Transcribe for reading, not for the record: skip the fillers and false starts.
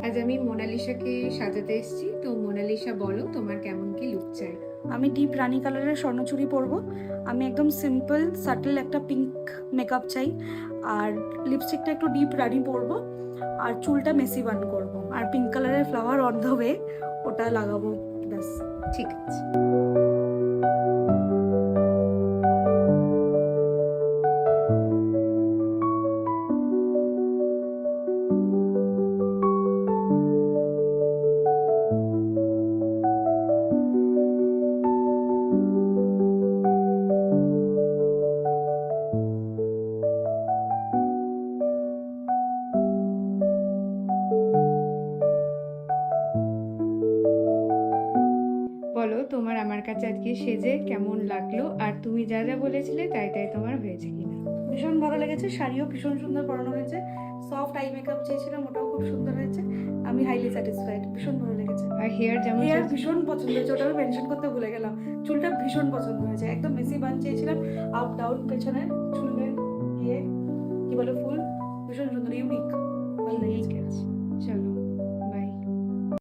আজ আমি মোনালিসাকে সাজাতে এসেছি, তো মোনালিসা বলো তোমার কেমন কি লুক চাই? আমি ডিপ রানি কালারের স্বর্ণচুড়ি পরবো। আমি একদম সিম্পল সাটল একটা পিঙ্ক মেকআপ চাই, আর লিপস্টিকটা একটু ডিপ রানি পরবো, আর চুলটা মেসি বান করবো, আর পিঙ্ক কালারের ফ্লাওয়ার অন দ্য ওয়ে ওটা লাগাবো, ব্যাস। ঠিক আছে। বলো তোমার আমার কাছে আজকে সেজে কেমন লাগলো, আর তুমি যা যা বলেছিলে তাই তাই তোমার হয়েছে কিনা? ভীষণ ভালো লেগেছে, শাড়িও ভীষণ সুন্দর পরানো হয়েছে, সফট আই মেকআপ চেয়েছিলাম ওটাও খুব সুন্দর হয়েছে। আমি হাইলি স্যাটিসফাইড, ভীষণ ভালো লেগেছে। আর হেয়ার যেমন হেয়ার ভীষণ পছন্দ হয়েছে, ওটা আমি মেনশন করতে ভুলে গেলাম। চুলটা ভীষণ পছন্দ হয়েছে, একদম মেসি বান চেয়েছিলাম, আপ ডাউন পেছনে চুলের ইয়ে কি বলে ফুল, ভীষণ সুন্দর, ইউনিক, ভালো লেগেছে। ঠিক আছে, চলো।